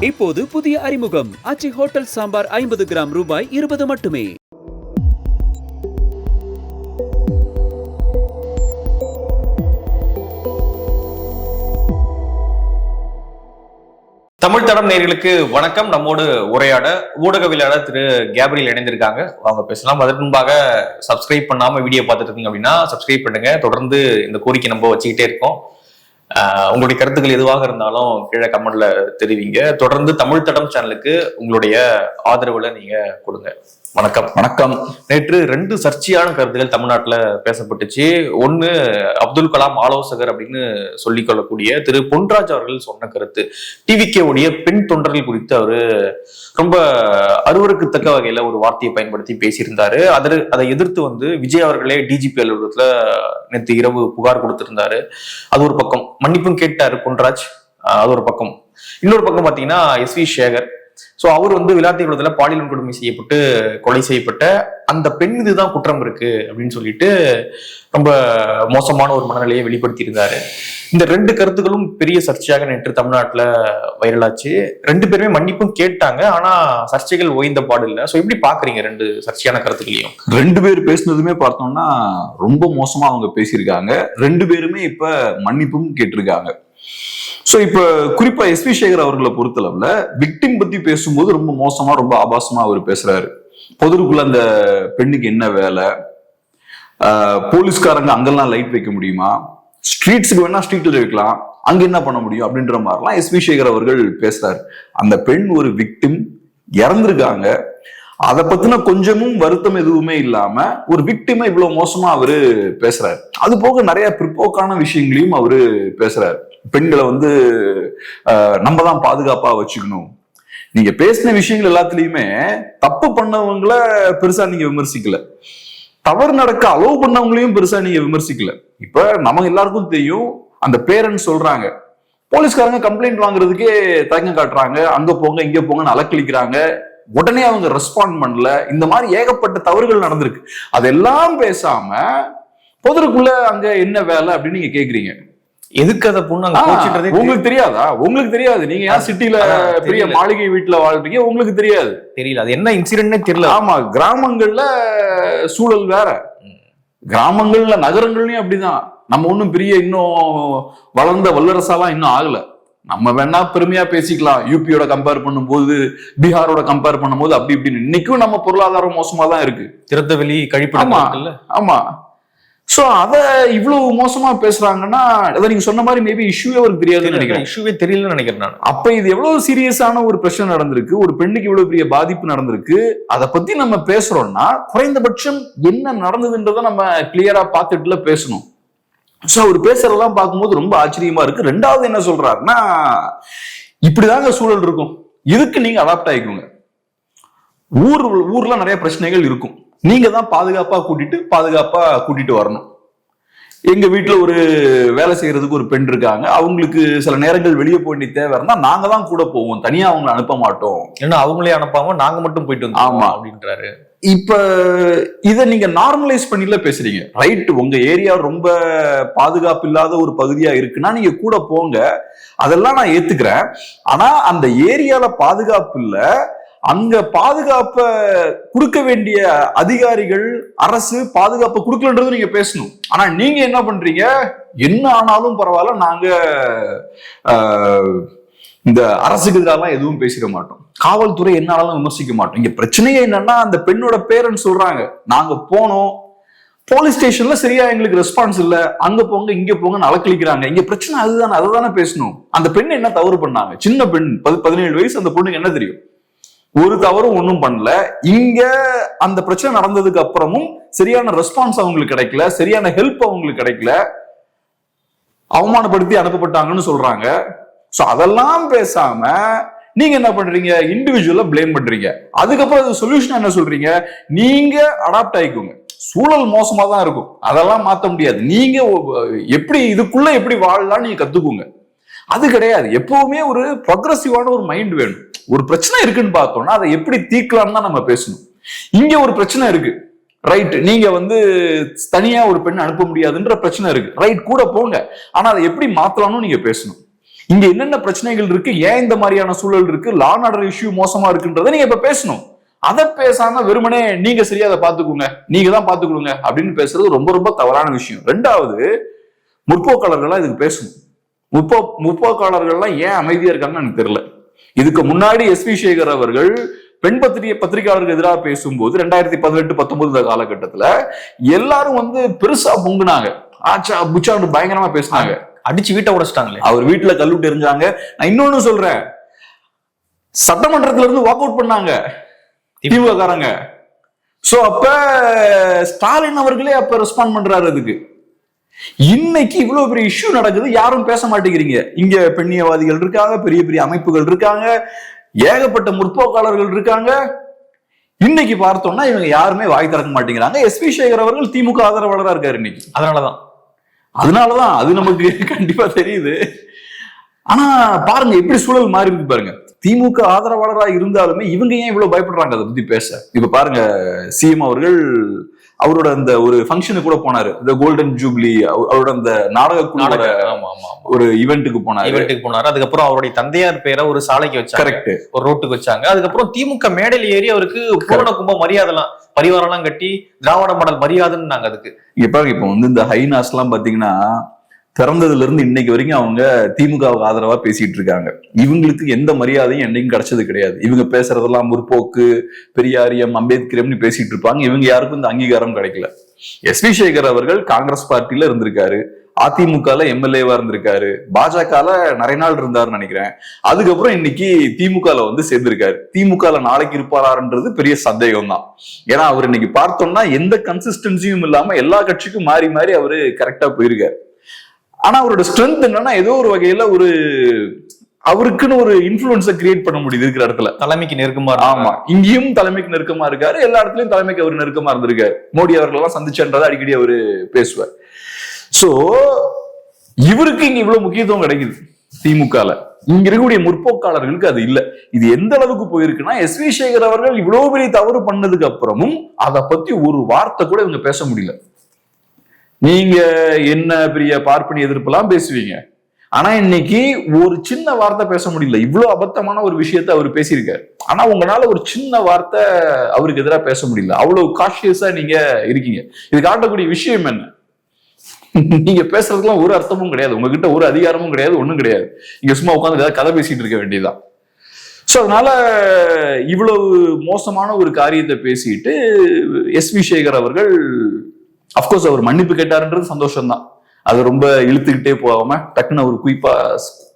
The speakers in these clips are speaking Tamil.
இப்போது புதிய அறிமுகம் ஆச்சி ஹோட்டல் சாம்பார் 50 கிராம் ரூபாய் 20 மட்டுமே. தமிழ் தடம் நேயர்களுக்கு வணக்கம். நம்மோடு உரையாட ஊடகவியலாளர் திரு கேப்ரியல் இணைந்திருக்காங்க. அவங்க பேசலாம். அதற்கு முன்பாக சப்ஸ்கிரைப் பண்ணாம வீடியோ பார்த்துட்டு இருக்கீங்க அப்படின்னா சப்ஸ்கிரைப் பண்ணுங்க. தொடர்ந்து இந்த கோரிக்கை நம்ம வச்சுக்கிட்டே இருக்கோம். உங்களுடைய கருத்துக்கள் எதுவாக இருந்தாலும் கீழே கமெண்ட்ல தெரிவிங்க. தொடர்ந்து தமிழ் தடம் சேனலுக்கு உங்களுடைய ஆதரவுல நீங்க கொடுங்க. வணக்கம். வணக்கம். நேற்று 2 சர்ச்சையான கருத்துக்கள் தமிழ்நாட்டுல பேசப்பட்டுச்சு. ஒண்ணு, அப்துல் கலாம் ஆலோசகர் அப்படின்னு சொல்லிக் கொள்ளக்கூடிய திரு பொன்ராஜ் அவர்கள் சொன்ன கருத்து. டிவிகே உடைய பெண் தொண்டர்கள் குறித்து அவரு ரொம்ப அருவருக்கத்தக்க வகையில ஒரு வார்த்தையை பயன்படுத்தி பேசியிருந்தாரு. அதை எதிர்த்து விஜய் அவர்களே டிஜிபி அலுவலகத்துல நேற்று இரவு புகார் கொடுத்திருந்தாரு. அது ஒரு பக்கம். மன்னிப்பும் கேட்டாரு பொன்ராஜ். அது ஒரு பக்கம். இன்னொரு பக்கம் பாத்தீங்கன்னா எஸ் வி சேகர். அவர் விளையாட்டு குளத்துல பாலியல் கொடுமை செய்யப்பட்டு கொலை செய்யப்பட்ட அந்த பெண் மீதுதான் குற்றம் இருக்கு அப்படின்னு சொல்லிட்டு ரொம்ப மோசமான ஒரு மனநிலையை வெளிப்படுத்தி இருந்தாரு. இந்த 2 கருத்துக்களும் பெரிய சர்ச்சையாக நேற்று தமிழ்நாட்டுல வைரலாச்சு. 2 பேருமே மன்னிப்பும் கேட்டாங்க. ஆனா சர்ச்சைகள் ஓய்ந்த பாடு இல்லை. எப்படி பாக்குறீங்க 2 சர்ச்சையான கருத்துக்களையும்? 2 பேர் பேசினதுமே பார்த்தோம்னா ரொம்ப மோசமா அவங்க பேசியிருக்காங்க. 2 பேருமே இப்ப மன்னிப்பும் கேட்டிருக்காங்க. இப்ப குறிப்பா எஸ் வி சேகர் அவர்களை பொறுத்தளவுல விக்டிம் பத்தி பேசும்போது ரொம்ப மோசமா ரொம்ப ஆபாசமா அவர் பேசுறாரு. பொதுக்குள்ள அந்த பெண்ணுக்கு என்ன வேலை, போலீஸ்காரங்க அங்கெல்லாம் லைட் வைக்க முடியுமா, ஸ்ட்ரீட்ஸுக்கு வேணா ஸ்ட்ரீட்ல வைக்கலாம், அங்க என்ன பண்ண முடியும் அப்படின்ற மாதிரிலாம் எஸ் வி சேகர் அவர்கள் பேசுறாரு. அந்த பெண் ஒரு விக்டிம், இறந்திருக்காங்க. அதை பத்தின கொஞ்சமும் வருத்தம் எதுவுமே இல்லாம ஒரு விக்டிமை இவ்வளவு மோசமா அவரு பேசுறாரு. அது போக நிறைய பிற்போக்கான விஷயங்களையும் அவரு பேசுறாரு. பெண்களை நம்ம தான் பாதுகாப்பா வச்சுக்கணும். நீங்க பேசின விஷயங்கள் எல்லாத்துலயுமே தப்பு பண்ணவங்கள பெருசா நீங்க விமர்சிக்கல, தவறு நடக்க அலோவ் பண்ணவங்களையும் பெருசா நீங்க விமர்சிக்கல. இப்ப நமக்கு எல்லாருக்கும் தெரியும், அந்த பேரண்ட்ஸ் சொல்றாங்க போலீஸ்காரங்க கம்ப்ளைண்ட் வாங்குறதுக்கே தயக்கம் காட்டுறாங்க, அங்க போங்க இங்க போங்கன்னு அலக்களிக்கிறாங்க, உடனே அவங்க ரெஸ்பாண்ட் பண்ணல. இந்த மாதிரி ஏகப்பட்ட தவறுகள் நடந்திருக்கு. அதெல்லாம் பேசாம பொதுக்குள்ள அங்க என்ன வேலை அப்படின்னு நீங்க கேக்குறீங்க. எதுக்கு அதை உங்களுக்கு தெரியாதா? உங்களுக்கு தெரியாது. நீங்க ஏன் சிட்டில பெரிய மாளிகை வீட்டுல வாழ்றீங்க, உங்களுக்கு தெரியாது. தெரியல அது என்ன இன்சிடென்ட்னே தெரியல. ஆமா, கிராமங்கள்ல சூழல் வேற, கிராமங்கள்ல நகரங்கள்லயும் அப்படிதான். நம்ம ஒண்ணும் பெரிய இன்னும் வளர்ந்த வல்லரசாலாம் இன்னும் ஆகல. நம்ம வேணா பெருமையா பேசிக்கலாம், யூபியோட கம்பேர் பண்ணும்போது பீகாரோட கம்பேர் பண்ணும்போது அப்படி இப்படின்னு. இன்னைக்கும் நம்ம பொருளாதாரம் மோசமா தான் இருக்கு. திறந்தவெளி கழிப்பிடங்கள். ஆமா. அத இவ்வளவு மோசமா பேசுறாங்கன்னா அதை நீங்க சொன்ன மாதிரி மேபி இஷ்யூவே அவருக்கு தெரியாதுன்னு நினைக்கிறேன். இஷ்யூவே தெரியலன்னு நினைக்கிறேன் நான். அப்ப இது எவ்வளவு சீரியஸான ஒரு பிரச்சனை நடந்திருக்கு, ஒரு பெண்ணுக்கு இவ்வளவு பெரிய பாதிப்பு நடந்திருக்கு. அதை பத்தி நம்ம பேசுறோம்னா குறைந்தபட்சம் என்ன நடந்ததுன்றதை நம்ம கிளியரா பார்த்துட்டுல பேசணும். அவர் பேசுறதெல்லாம் பார்க்கும்போது ரொம்ப ஆச்சரியமா இருக்கு. 2வது என்ன சொல்றாருன்னா, இப்படிதாங்க சூழல் இருக்கும், இதுக்கு நீங்க அடாப்ட் ஆயிக்கோங்க. ஊர்ல நிறைய பிரச்சனைகள் இருக்கும், நீங்க தான் பாதுகாப்பா கூட்டிட்டு வரணும். எங்க வீட்டுல ஒரு வேலை செய்யறதுக்கு ஒரு பெண் இருக்காங்க, அவங்களுக்கு சில நேரங்கள் வெளியே போய் தேவை இருந்தா நாங்க தான் கூட போவோம், தனியா அவங்களை அனுப்ப மாட்டோம். ஏன்னா அவங்களே அனுப்பாம நாங்க மட்டும் போயிட்டு வந்தோம். ஆமா அப்படின்றாரு. இப்ப இத நீங்க நார்மலைஸ் பண்ணில பேசுறீங்க. ரைட், உங்க ஏரியா ரொம்ப பாதுகாப்பு இல்லாத ஒரு பகுதியா இருக்குன்னா நீங்க கூட போங்க, அதெல்லாம் நான் ஏத்துக்கிறேன். ஆனா அந்த ஏரியால பாதுகாப்பு இல்ல, அங்க பாதுகாப்ப கொடுக்க வேண்டிய அதிகாரிகள் அரசு பாதுகாப்பு கொடுக்கலன்றது நீங்க பேசணும். ஆனா நீங்க என்ன பண்றீங்க, என்ன ஆனாலும் பரவாயில்ல, நாங்க இந்த அரசுக்கு எதிராக எதுவும் பேசிட மாட்டோம், காவல்துறை என்ன ஆனாலும் விமர்சிக்க மாட்டோம். இங்க பிரச்சனையே என்னன்னா, அந்த பெண்ணோட பேரண்ட்ஸ் சொல்றாங்க நாங்க போனோம், போலீஸ் ஸ்டேஷன்ல சரியா எங்களுக்கு ரெஸ்பான்ஸ் இல்ல, அங்க போங்க இங்க போங்கன்னு அலக்களிக்கிறாங்க. இங்க பிரச்சனை அதுதானே, அதுதானே பேசணும். அந்த பெண் என்ன தவறு பண்ணாங்க? சின்ன பெண், 17 வயசு. அந்த பொண்ணுக்கு என்ன தெரியும்? ஒரு தவறும் ஒன்றும் பண்ணல. இங்க அந்த பிரச்சனை நடந்ததுக்கு அப்புறமும் சரியான ரெஸ்பான்ஸ் அவங்களுக்கு கிடைக்கல, சரியான ஹெல்ப் அவங்களுக்கு கிடைக்கல, அவமானப்படுத்தி அனுப்பப்பட்டாங்கன்னு சொல்றாங்க. அதெல்லாம் பேசாம நீங்க என்ன பண்றீங்க, இண்டிவிஜுவலா பிளேம் பண்றீங்க. அதுக்கப்புறம் அது சொல்யூஷன் என்ன சொல்றீங்க, நீங்க அடாப்ட் ஆயிக்கோங்க. சூழல் மோசமா தான் இருக்கும், அதெல்லாம் மாத்த முடியாது. நீங்க எப்படி இதுக்குள்ள எப்படி வாழலாம் நீங்க கத்துக்கோங்க. அது கிடையாது. எப்பவுமே ஒரு ப்ரொக்ரெசிவான ஒரு மைண்ட் வேணும். ஒரு பிரச்சனை இருக்குன்னு பார்த்தோம்னா அதை எப்படி தீர்க்கலாம்னு தான் நம்ம பேசணும். இங்க ஒரு பிரச்சனை இருக்கு, ரைட், நீங்க தனியா ஒரு பெண் அனுப்ப முடியாதுன்ற பிரச்சனை இருக்கு, ரைட், கூட போங்க. ஆனா அதை எப்படி மாத்தலாம்னு நீங்க பேசணும். இங்க என்னென்ன பிரச்சனைகள் இருக்கு, ஏன் இந்த மாதிரியான சூழல் இருக்கு, லா அண்ட் ஆர்டர் இஷ்யூ மோசமா இருக்குன்றதை நீங்க இப்ப பேசணும். அதை பேசாம வெறுமனே நீங்க சரியா அதை பாத்துக்கோங்க, நீங்க தான் பாத்துக்கொடுங்க அப்படின்னு பேசுறது ரொம்ப ரொம்ப தவறான விஷயம். ரெண்டாவது, முற்போக்காளர்கள்லாம் இதுக்கு பேசணும். முற்போக்காளர்கள்லாம் ஏன் அமைதியா இருக்காங்கன்னு எனக்கு தெரியல. இதுக்கு முன்னாடி எஸ்வி சேகர் அவர்கள் பெண் பத்திரிகையாளருக்கு எதிராக பேசும்போது 2018-19 காலகட்டத்துல எல்லாரும் பெருசா பொங்குனாங்க, ஆச்சா புச்சான்னு பயங்கரமா பேசினாங்க, அடிச்சு வீட்டை உடைச்சிட்டாங்களே, அவர் வீட்டுல கல்லுட்டு எரிஞ்சாங்க. நான் இன்னொன்னு சொல்றேன், சட்டமன்றத்துல இருந்து வாக் அவுட் பண்ணாங்க திமுக காரங்க. சோ அப்ப ஸ்டாலின் அவர்களே அப்ப ரெஸ்பாண்ட் பண்றாரு அதுக்கு. இன்னைக்கு இவ்வளவு பெரிய இஷ்யூ நடக்குது, யாரும் பேச மாட்டேங்கிறீங்க. இங்க பெண்ணியவாதிகள் இருக்காங்க, பெரிய பெரிய அமைப்புகள் இருக்காங்க, ஏகப்பட்ட முற்போக்காளர்கள் இருக்காங்க. இன்னைக்கு பார்த்தோம்னா இவங்க யாருமே வாய் திறக்க மாட்டேங்கிறாங்க. எஸ்வி சேகர் அவர்கள் திமுக ஆதரவாளராக இருக்காரு இன்னைக்கு. அதனாலதான் அது நமக்கு கண்டிப்பா தெரியுது. ஆனா பாருங்க எப்படி சூழல் மாறி இருக்கு பாருங்க. திமுக ஆதரவாளராக இருந்தாலுமே இவங்க ஏன் இவ்வளவு பயப்படுறாங்க அதை பத்தி பேச? இப்ப பாருங்க, சிஎம் அவர்கள் அவரோட அந்த ஒரு ஃபங்க்ஷனுக்கு கூட போனாரு, இந்த கோல்டன் ஜூப்ளி, அவரோட அந்த நாடக ஒரு ஈவென்ட்டுக்கு போனாரு. அதுக்கப்புறம் அவருடைய தந்தையார் பேரை ஒரு சாலைக்கு வச்சாங்க, கரெக்ட், ஒரு ரோட்டுக்கு வச்சாங்க. அதுக்கப்புறம் திமுக மேடையில் ஏறி அவருக்கு பூரண கும்ப மரியாதைலாம் பரிவாரெல்லாம் கட்டி திராவிட மாடல் மரியாதைன்னு நாங்க அதுக்கு இப்ப பாருங்க. இப்போ இந்த ஹைனாஸ் எல்லாம் பாத்தீங்கன்னா பிறந்ததுல இருந்து இன்னைக்கு வரைக்கும் அவங்க திமுகவுக்கு ஆதரவா பேசிட்டு இருக்காங்க. இவங்களுக்கு எந்த மரியாதையும் என்னைக்கும் கிடைச்சது கிடையாது. இவங்க பேசுறதெல்லாம் முற்போக்கு, பெரியாரியம், அம்பேத்கரம்னு பேசிட்டு இருப்பாங்க. இவங்க யாருக்கும் இந்த அங்கீகாரம் கிடைக்கல. எஸ்வி சேகர் அவர்கள் காங்கிரஸ் பார்ட்டில இருந்திருக்காரு, அதிமுகல எம்எல்ஏவா இருந்திருக்காரு, பாஜகல நிறைய நாள் இருந்தாருன்னு நினைக்கிறேன். அதுக்கப்புறம் இன்னைக்கு திமுகல சேர்ந்திருக்காரு. திமுகல நாளைக்கு இருப்பாரான்றது பெரிய சந்தேகம் தான். ஏன்னா அவர் இன்னைக்கு பார்த்தோம்னா எந்த கன்சிஸ்டன்சியும் இல்லாம எல்லா கட்சிக்கும் மாறி மாறி அவரு கரெக்டா போயிருக்காரு. ஆனா அவரோட ஸ்ட்ரென்த் என்னன்னா ஏதோ ஒரு வகையில அவருக்குன்னு ஒரு இன்ஃபுளுன்ஸை கிரியேட் பண்ண முடியுது இருக்கிற இடத்துல. தலைமைக்கு நெருக்கமா, ஆமா, இங்கேயும் தலைமைக்கு நெருக்கமா இருக்காரு, எல்லா இடத்துலயும் தலைமைக்கு அவர் நெருக்கமா இருந்திருக்காரு. மோடி அவர்கள் எல்லாம் சந்திச்சன்றதை அடிக்கடி அவரு பேசுவார். சோ இவருக்கு இங்க இவ்வளவு முக்கியத்துவம் கிடைக்குது திமுகல. இங்க இருக்கக்கூடிய முற்போக்காளர்களுக்கு அது இல்ல. இது எந்த அளவுக்கு போயிருக்குன்னா, எஸ்வி சேகர் அவர்கள் இவ்வளவு பெரிய தவறு பண்ணதுக்கு அப்புறமும் அதை பத்தி ஒரு வார்த்தை கூட இவங்க பேச முடியல. நீங்க என்ன பெரிய பார்ப்பனி எதிர்ப்பெல்லாம் பேசுவீங்க, ஆனா இன்னைக்கு ஒரு சின்ன வார்த்தை பேச முடியல. இவ்வளவு அபத்தமான ஒரு விஷயத்த அவர் பேசியிருக்காரு, ஆனா உங்களால ஒரு சின்ன வார்த்தை அவருக்கு எதிராக பேச முடியல. அவ்வளவு காஷியஸா நீங்க இருக்கீங்க. இது காட்டக்கூடிய விஷயம் என்ன? நீங்க பேசுறதுலாம் ஒரு அர்த்தமும் கிடையாது, உங்ககிட்ட ஒரு அதிகாரமும் கிடையாது, ஒண்ணும் கிடையாது. நீங்க சும்மா உட்காந்து ஏதாவது கதை பேசிட்டு இருக்க வேண்டியதுதான். சோ அதனால இவ்வளவு மோசமான ஒரு காரியத்தை பேசிட்டு எஸ்வி சேகர் அவர்கள் அப்கோர்ஸ் அவர் மன்னிப்பு கேட்டாருன்றது சந்தோஷம் தான். அது ரொம்ப இழுத்துக்கிட்டே போகாம டக்குன்னு அவர்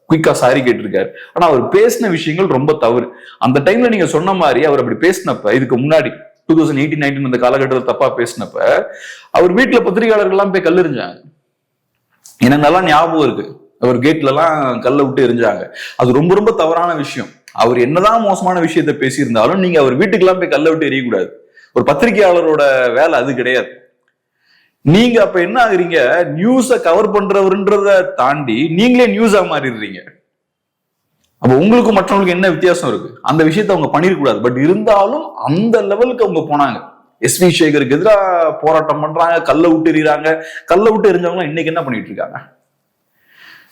குயிக்கா சாரி கேட்டிருக்காரு. ஆனா அவர் பேசின விஷயங்கள் ரொம்ப தவறு. அந்த டைம்ல நீங்க சொன்ன மாதிரி அவர் அப்படி பேசினப்ப, இதுக்கு முன்னாடி 2018-19 அந்த காலகட்டத்தில் தப்பா பேசினப்ப அவர் வீட்டுல பத்திரிகையாளர்கள் எல்லாம் போய் கல் எறிஞ்சாங்க. எனக்கு நல்லா ஞாபகம் இருக்கு, அவர் கேட்ல எல்லாம் கல்லை விட்டு எரிஞ்சாங்க. அது ரொம்ப ரொம்ப தவறான விஷயம். அவர் என்னதான் மோசமான விஷயத்த பேசியிருந்தாலும் நீங்க அவர் வீட்டுக்கு எல்லாம் போய் கல்லை விட்டு எரியக்கூடாது. ஒரு பத்திரிகையாளரோட வேலை அது கிடையாது. நீங்க அப்ப என்ன ஆகுறீங்க, நியூஸ கவர் பண்றவர்ன்றத தாண்டி நீங்களே நியூஸா மாறிடுறீங்க. அப்ப உங்களுக்கு மற்றவங்களுக்கு என்ன வித்தியாசம் இருக்கு? அந்த விஷயத்த அவங்க பண்ணிருக்கூடாது. பட் இருந்தாலும் அந்த லெவலுக்கு அவங்க போனாங்க. எஸ்வி சேகருக்கு எதிராக போராட்டம் பண்றாங்க, கல்லை விட்டு எறிறாங்க. கல்லை விட்டு எரிஞ்சவங்க இன்னைக்கு என்ன பண்ணிட்டு இருக்காங்க?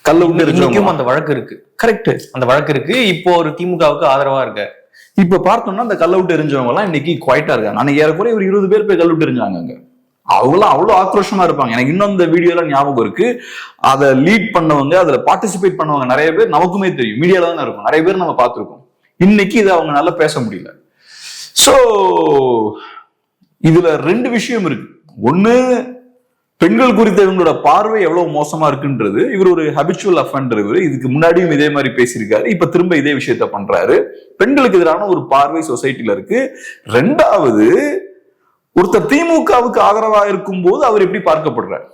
கல்லை விட்டு எரிஞ்சவங்க அந்த வழக்கு இருக்கு, கரெக்ட், அந்த வழக்கு இருக்கு. இப்போ ஒரு திமுகவுக்கு ஆதரவா இருக்க. இப்ப பார்த்தோம்னா அந்த கல்லை விட்டு எரிஞ்சவங்க எல்லாம் இன்னைக்கு குவைட்டா இருக்காங்க. அன்னைக்கு ஏறக்குறைய ஒரு 20 பேர் போய் கல் விட்டு எரிஞ்சாங்க அங்க. அவங்களாம் அவ்வளவு ஆக்ரோஷமா இருப்பாங்க. எனக்கு இன்னும் இந்த வீடியோ எல்லாம் ஞாபகம் இருக்கு. அதை லீட் பண்ணவங்க, அதுல பார்ட்டிசிபேட் பண்ணவங்க நிறைய பேர் நமக்குமே தெரியும், மீடியால தான் இருக்கும், நிறைய பேர் நம்ம பார்த்திருக்கோம். இன்னைக்கு இதை அவங்களால பேச முடியல. சோ இதுல ரெண்டு விஷயம் இருக்கு. ஒண்ணு, பெண்கள் குறித்த இவங்களோட பார்வை எவ்வளவு மோசமா இருக்குன்றது. இவர் ஒரு ஹபிச்சுவல் அஃபெண்டர். இவர் இதுக்கு முன்னாடியும் இதே மாதிரி பேசியிருக்காரு, இப்ப திரும்ப இதே விஷயத்த பண்றாரு. பெண்களுக்கு எதிரான ஒரு பார்வை சொசைட்டில இருக்கு. ரெண்டாவது, ஒருத்தர் திமுகவுக்கு ஆதரவா இருக்கும் போது அவர் எப்படி பார்க்கப்படுறார்?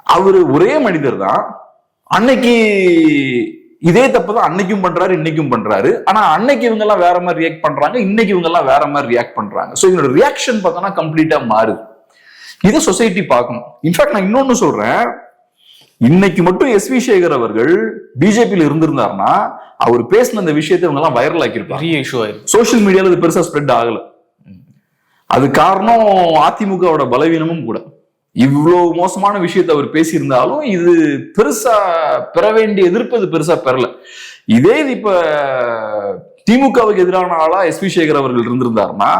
அவரு ஒரே மனிதர் தான். அன்னைக்கு இதே தப்பு தான் அன்னைக்கும் பண்றாரு, இன்னைக்கும் பண்றாரு. ஆனா அன்னைக்கு இவங்க எல்லாம் வேற மாதிரி ரியாக்ட் பண்றாங்க, இன்னைக்கு இவங்க எல்லாம் வேற மாதிரி ரியாக்ட் பண்றாங்க. சோ இவங்களோட ரியாக்ஷன் பார்த்தோம்னா கம்ப்ளீட்டா மாறுது. இதை சொசைட்டி பார்க்கணும். இன்ஃபேக்ட் நான் இன்னொன்னு சொல்றேன், இன்னைக்கு மட்டும் எஸ்வி சேகர் அவர்கள் பிஜேபியில இருந்திருந்தாருன்னா அவர் பேசின அந்த விஷயத்தை இவங்க எல்லாம் வைரல் ஆக்கியிருப்பாங்க. சோசியல் மீடியால இது பெருசா ஸ்ப்ரெட் ஆகல. அது காரணம் அதிமுகவோட பலவீனமும் கூட. இவ்வளவு மோசமான விஷயத்தை அவர் பேசியிருந்தாலும் இது பெருசா பெற வேண்டிய எதிர்ப்பு அது பெருசா பெறல. இதே இது இப்ப திமுகவுக்கு எதிரான ஆளா எஸ் வி சேகர் அவர்கள் இருந்திருந்தாருன்னா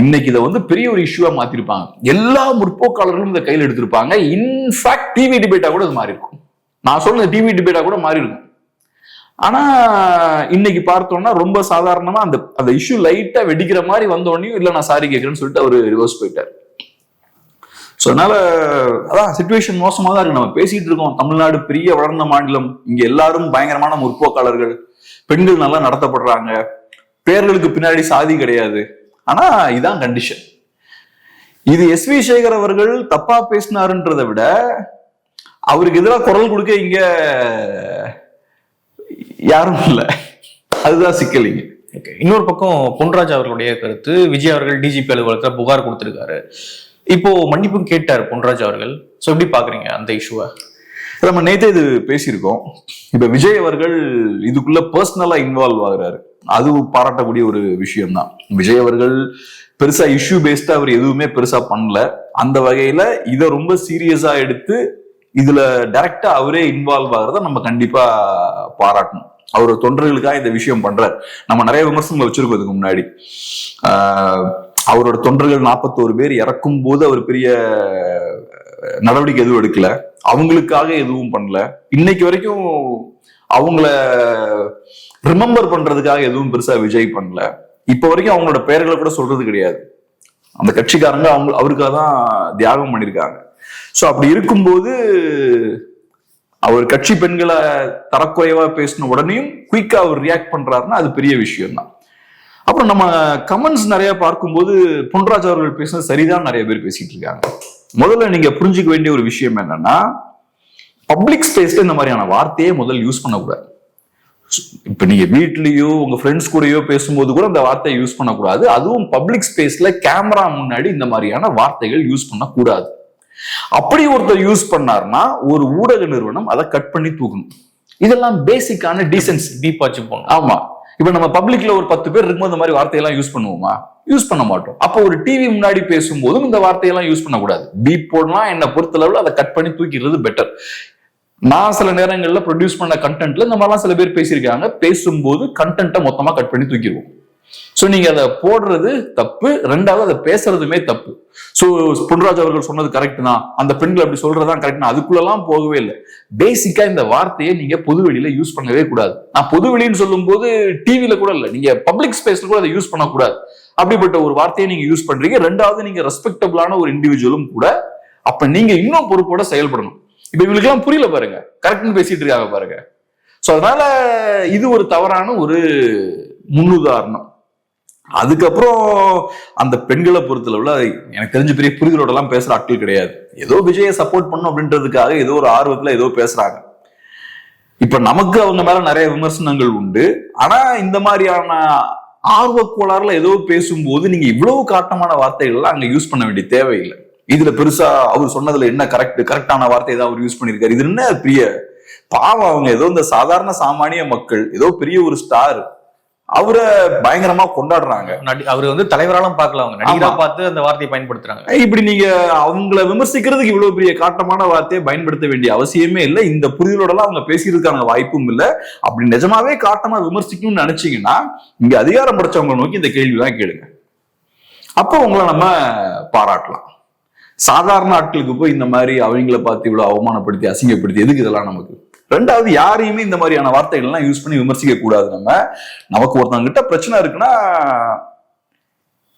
இன்னைக்கு இதை வந்து பெரிய ஒரு இஷ்யூவா மாத்திருப்பாங்க. எல்லா முற்போக்காளர்களும் இதை கையில் எடுத்திருப்பாங்க. இன்ஃபேக்ட் டிவி டிபேட்டா கூட அது மாறி இருக்கும். நான் சொல்ல டிவி டிபேட்டா கூட மாறி இருக்கும். ஆனா இன்னைக்கு பார்த்தோம்னா ரொம்ப சாதாரணமா அந்த இஷ்யூ லைட்டா வெடிக்கிற மாதிரி வந்தோடனே இல்ல நான் சாரி கேட்கிறேன்னு சொல்லிட்டு அவரு ரிவர்ஸ் போயிட்டார். ஸோ அதனால அதான் சிச்சுவேஷன் மோசமா தான் இருக்கு. நம்ம பேசிட்டு இருக்கோம் தமிழ்நாடு பெரிய வளர்ந்த மாநிலம், இங்க எல்லாரும் பயங்கரமான முற்போக்காளர்கள், பெண்கள் நல்லா நடத்தப்படுறாங்க, பேர்களுக்கு பின்னாடி சாதி கிடையாது. ஆனா இதான் கண்டிஷன். இது எஸ் வி சேகர் அவர்கள் தப்பா பேசினாருன்றதை விட அவருக்கு எதிராக குரல் கொடுக்க இங்க யாரும் இல்லை. அதுதான் சிக்கலிங்க. இன்னொரு பக்கம் பொன்ராஜ் அவர்களுடைய கருத்து, விஜய் அவர்கள் டிஜிபி அலுவலகத்துல புகார் கொடுத்திருக்காரு. இப்போ மன்னிப்பும் கேட்டார் பொன்ராஜ் அவர்கள். சோ எப்படி பாக்குறீங்க அந்த இஷ்யூவை? நம்ம நேத்தே இது பேசியிருக்கோம். இப்ப விஜய் அவர்கள் இதுக்குள்ள பர்சனலா இன்வால்வ் ஆகுறாரு, அது பாராட்டக்கூடிய ஒரு விஷயம் தான். விஜய் அவர்கள் பெருசா இஷ்யூ பேஸ்டா அவர் எதுவுமே பெருசா பண்ணல. அந்த வகையில இதை ரொம்ப சீரியஸா எடுத்து இதுல டைரக்டா அவரே இன்வால்வ் ஆகிறத நம்ம கண்டிப்பா பாராட்டணும். அவர் தொண்டர்களுக்காக இந்த விஷயம் பண்றாரு. நம்ம நிறைய விமர்சனங்களை வச்சிருக்கோம் இதுக்கு முன்னாடி. அவரோட தொண்டர்கள் 41 பேர் இறக்கும் போது அவர் பெரிய நடவடிக்கை எதுவும் எடுக்கல, அவங்களுக்காக எதுவும் பண்ணல. இன்னைக்கு வரைக்கும் அவங்கள ரிமெம்பர் பண்றதுக்காக எதுவும் பெருசா விஜய் பண்ணல. இப்ப வரைக்கும் அவங்களோட பெயர்களை கூட சொல்றது கிடையாது. அந்த கட்சிக்காரங்க அவருக்காக தான் தியாகம் பண்ணிருக்காங்க. சோ அப்படி இருக்கும்போது அவர் கட்சி பெண்களை தரக்குறைவா பேசின உடனேயும் குயிக்கா அவர் ரியாக்ட் பண்றாருன்னா அது பெரிய விஷயம் தான். அப்புறம் நம்ம கமெண்ட்ஸ் நிறைய பார்க்கும்போது பொன்ராஜ் அவர்கள் பேசுனது சரிதான் நிறைய பேர் பேசிட்டு இருக்காங்க. முதல்ல நீங்க புரிஞ்சுக்க வேண்டிய ஒரு விஷயம் என்னன்னா, பப்ளிக் ஸ்பேஸ்ல இந்த மாதிரியான வார்த்தையே முதல்ல யூஸ் பண்ணக்கூடாது. இப்ப நீங்க வீட்லயோ உங்க ஃப்ரெண்ட்ஸ் கூடயோ பேசும்போது கூட அந்த வார்த்தையை யூஸ் பண்ணக்கூடாது. அதுவும் பப்ளிக் ஸ்பேஸ்ல கேமரா முன்னாடி இந்த மாதிரியான வார்த்தைகள் யூஸ் பண்ணக்கூடாது. அப்படி ஒருத்தர் யூஸ் பண்ணார்னா ஒரு ஊடக நிறுவனம் அதை கட் பண்ணி தூக்கணும். இதெல்லாம் பேசிக்கான டீசென்சி. டீப்பாச்சு போகணும். ஆமா. இப்ப நம்ம பப்ளிக்ல ஒரு 10 பேர் இருக்கும்போது இந்த மாதிரி வார்த்தையெல்லாம் யூஸ் பண்ணுவோமா? யூஸ் பண்ண மாட்டோம். அப்போ ஒரு டிவி முன்னாடி பேசும்போதும் இந்த வார்த்தையெல்லாம் யூஸ் பண்ணக்கூடாது. பீப் போடலாம், என்ன பொறுத்தளவுல அதை கட் பண்ணி தூக்கிடுறது பெட்டர். நான் சில நேரங்கள்ல ப்ரொடியூஸ் பண்ண கண்டென்ட்ல இந்த மாதிரிலாம் சில பேர் பேசியிருக்காங்க. பேசும்போது கண்டென்ட்டை மொத்தமா கட் பண்ணி தூக்கிடுவோம். சோ நீங்க அதை போடுறது தப்பு, ரெண்டாவது அதை பேசுறதுமே தப்பு. சோ பொன்ராஜ் அவர்கள் சொன்னது கரெக்ட் தான், அந்த பெண்கள் அப்படி சொல்றதுதான் கரெக்ட், அதுக்குள்ளெல்லாம் போகவே இல்லை. பேசிக்கா இந்த வார்த்தையை நீங்க பொது வெளியில யூஸ் பண்ணவே கூடாது. நான் பொது வெளின்னு சொல்லும் போது டிவில கூட இல்லை, நீங்க பப்ளிக் ஸ்பேஸ்ல கூட அதை யூஸ் பண்ணக்கூடாது. அப்படிப்பட்ட ஒரு வார்த்தையை நீங்க யூஸ் பண்றீங்க. ரெண்டாவது நீங்க ரெஸ்பெக்டபிளான ஒரு இண்டிவிஜுவலும் கூட. அப்ப நீங்க இன்னும் பொறுப்போட செயல்படணும். இப்ப இவங்களுக்கு எல்லாம் புரியல பாருங்க, கரெக்ட்னு பேசிட்டு இருக்காங்க பாருங்க. சோ அதனால இது ஒரு தவறான ஒரு முன்னுதாரணம். அதுக்கப்புறம் அந்த பெண்களை பொறுத்தளவுல எனக்கு தெரிஞ்ச பெரிய புரிதலோட எல்லாம் பேசுற ஆட்கள் கிடையாது. ஏதோ விஜயை சப்போர்ட் பண்ணும் அப்படின்றதுக்காக ஏதோ ஒரு ஆர்வத்துல ஏதோ பேசுறாங்க. இப்ப நமக்கு அவங்க மேல நிறைய விமர்சனங்கள் உண்டு. ஆனா இந்த மாதிரியான ஆர்வ கோளாறுல ஏதோ பேசும்போது நீங்க இவ்வளவு காட்டமான வார்த்தைகள்லாம் அங்க யூஸ் பண்ண வேண்டிய தேவையில்லை. இதுல பெருசா அவர் சொன்னதுல என்ன கரெக்டான வார்த்தை தான் அவர் யூஸ் பண்ணிருக்காரு. இது என்ன பெரிய பாவம், அவங்க ஏதோ இந்த சாதாரண சாமானிய மக்கள் ஏதோ பெரிய ஒரு ஸ்டார், அவரை பயங்கரமா கொண்டாடுறாங்க. அவரு வந்து தலைவராலும் பார்க்கல, அவங்க நடிகரா பார்த்து அந்த வார்த்தையை பயன்படுத்துறாங்க. இப்படி நீங்க அவங்கள விமர்சிக்கிறதுக்கு இவ்வளவு பெரிய காட்டமான வார்த்தையை பயன்படுத்த வேண்டிய அவசியமே இல்லை. இந்த புரிதலோட எல்லாம் அவங்க பேசியிருக்காங்க வாய்ப்பும் இல்லை. அப்படி நிஜமாவே காட்டமா விமர்சிக்கணும்னு நினைச்சீங்கன்னா இங்க அதிகாரம் படைச்சவங்களை நோக்கி இந்த கேள்வி தான் கேளுங்க. அப்போ உங்களை நம்ம பாராட்டலாம். சாதாரண ஆட்களுக்கு போய் இந்த மாதிரி அவங்கள பார்த்து இவ்வளவு அவமானப்படுத்தி அசிங்கப்படுத்தி எதுக்கு இதெல்லாம் நமக்கு? ரெண்டாவது, யாரையுமே இந்த மாதிரியான வார்த்தைகள் எல்லாம் யூஸ் பண்ணி விமர்சிக்க கூடாது. நமக்கு ஒருத்தவங்க கிட்ட பிரச்சனை இருக்குன்னா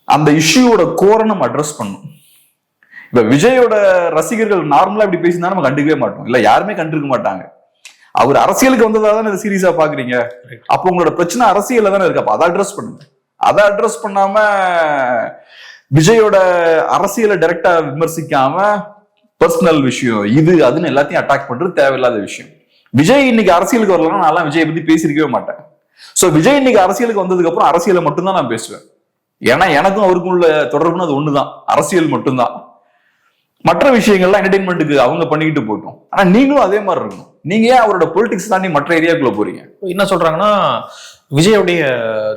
அந்த இஷ்யூவோட கோரை நம்ம அட்ரஸ் பண்ணணும். இப்ப விஜயோட ரசிகர்கள் நார்மலா இப்படி பேசினா நம்ம கண்டுக்கவே மாட்டோம், இல்ல யாருமே கண்டுக்க மாட்டாங்க. அவர் அரசியலுக்கு வந்ததா தானே இதை சீரியஸா பாக்குறீங்க. அப்ப உங்களோட பிரச்சனை அரசியல்ல தானே இருக்கு. அப்ப அதை அட்ரஸ் பண்ணுங்க. அதை அட்ரஸ் பண்ணாம விஜயோட அரசியலை டைரக்டா விமர்சிக்காம பர்சனல் விஷயம் இது அதுன்னு எல்லாத்தையும் அட்டாக் பண்றது தேவையில்லாத விஷயம். விஜய் இன்னைக்கு அரசியலுக்கு வரலன்னா நான் விஜயை பத்தி பேசிருக்கவே மாட்டேன். சோ விஜய் இன்னைக்கு அரசியலுக்கு வந்ததுக்கு அப்புறம் அரசியலை மட்டும்தான் நான் பேசுவேன். ஏன்னா எனக்கும் அவருக்கும் உள்ள தொடர்புன்னு அது ஒண்ணுதான், அரசியல் மட்டும்தான். மற்ற விஷயங்கள்லாம் என்டர்டைன்மெண்ட்டுக்கு அவங்க பண்ணிக்கிட்டு போட்டோம். ஆனா நீங்களும் அதே மாதிரி இருக்கணும். நீங்க ஏன் அவரோட பொலிட்டிக்ஸ் தாண்டி மற்ற ஏரியாக்குள்ள போறீங்க? என்ன சொல்றாங்கன்னா விஜயோடைய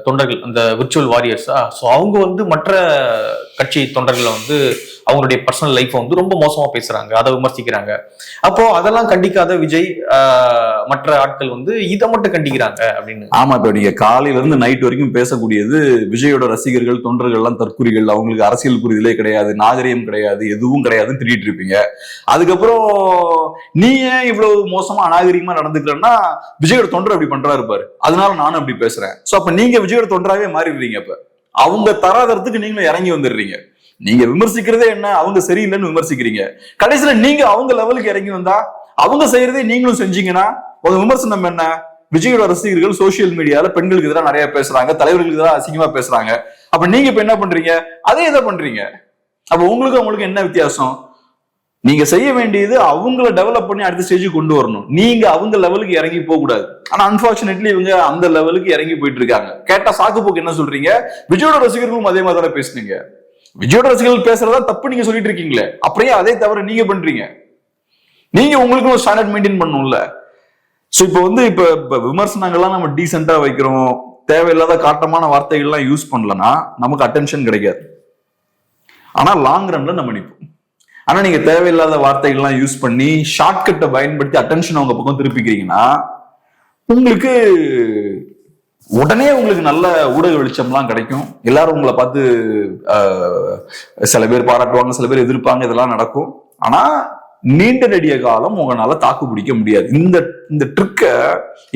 தொண்டர்கள் அந்த விர்ச்சுவல் வாரியர்ஸா, ஸோ அவங்க வந்து மற்ற கட்சி தொண்டர்களை வந்து அவங்களுடைய பர்சனல் லைஃப் வந்து ரொம்ப மோசமா பேசுறாங்க, அதை விமர்சிக்கிறாங்க. அப்போ அதெல்லாம் கண்டிக்காத விஜய் மற்ற ஆட்கள் வந்து இதை மட்டும் கண்டிக்கிறாங்க அப்படின்னு. ஆமா, இப்ப நீங்க காலையில இருந்து நைட் வரைக்கும் பேசக்கூடியது விஜயோட ரசிகர்கள் தொண்டர்கள் எல்லாம் தற்குறிகள், அவங்களுக்கு அரசியல் புரிதலே கிடையாது, நாகரிகம் கிடையாது, எதுவும் கிடையாதுன்னு திட்டிட்டு இருப்பீங்க. அதுக்கப்புறம் நீ ஏன் இவ்வளவு மோசமா அநாகரிகமா நடந்துக்கிறன்னா விஜயோட தொண்டர் அப்படி பண்றாரு பாரு, அதனால நானும் அப்படி பேசுறேன். சோ அப்ப நீங்க விஜயோட தொண்டராவே மாறிடுறீங்க. அப்ப அவங்க தராதரத்துக்கு நீங்களும் இறங்கி வந்துடுறீங்க. நீங்க விமர்சிக்கிறதே என்ன, அவங்க சரியில்லைன்னு விமர்சிக்கிறீங்க. கடைசியில நீங்க அவங்க லெவலுக்கு இறங்கி வந்தா அவங்க செய்யறதே நீங்களும் செஞ்சீங்கன்னா உங்க விமர்சனம் என்ன? விஜயோட ரசிகர்கள் சோசியல் மீடியால பெண்களுக்கு எதிராக நிறைய பேசுறாங்க, தலைவர்களுக்கு எதிராக அசிங்கமா பேசுறாங்க. அப்ப நீங்க இப்ப என்ன பண்றீங்க? அதே இதை பண்றீங்க. அப்ப உங்களுக்கு என்ன வித்தியாசம்? நீங்க செய்ய வேண்டியது அவங்கள டெவலப் பண்ணி அடுத்த ஸ்டேஜுக்கு கொண்டு வரணும். நீங்க அவங்க லெவலுக்கு இறங்கி போக கூடாது. ஆனா அன்பார்ச்சுனேட்லி இவங்க அந்த லெவலுக்கு இறங்கி போயிட்டு இருக்காங்க. கேட்டா சாக்கு போக்கு என்ன சொல்றீங்க? விஜயோட ரசிகர்களும் அதே மாதிரி தானே பேசுனீங்க, விஜயோட ரசிகர்கள் பேசுறதா தப்பு நீங்க சொல்லிட்டு இருக்கீங்களே, அப்படியே அதே தவிர நீங்க பண்றீங்க. நீங்க உங்களுக்கு ஒரு ஸ்டாண்டர்ட் மெயின்டைன் பண்ணணும்ல. சோ இப்ப விமர்சனங்கள்லாம் நம்ம டீசெண்டா வைக்கிறோம், தேவையில்லாத காட்டமான வார்த்தைகள்லாம் யூஸ் பண்ணலன்னா நமக்கு அட்டென்ஷன் கிடைக்காது. ஆனா லாங் ரன்ல நம்ம நிற்போம். ஆனா நீங்க தேவையில்லாத வார்த்தைகள்லாம் யூஸ் பண்ணி ஷார்ட்கட்டை பயன்படுத்தி அட்டென்ஷன் அவங்க பக்கம் திருப்பிக்கிறீங்கன்னா உங்களுக்கு உடனே உங்களுக்கு நல்ல ஊடக வெளிச்சம்லாம் கிடைக்கும். எல்லாரும் உங்களை பார்த்து சில பேர் பாராட்டுவாங்க, சில பேர் எதிர்ப்பாங்க, இதெல்லாம் நடக்கும். ஆனா நீண்ட நெடிய காலம் உங்களால தாக்கு பிடிக்க முடியாது. இந்த ட்ரிக்க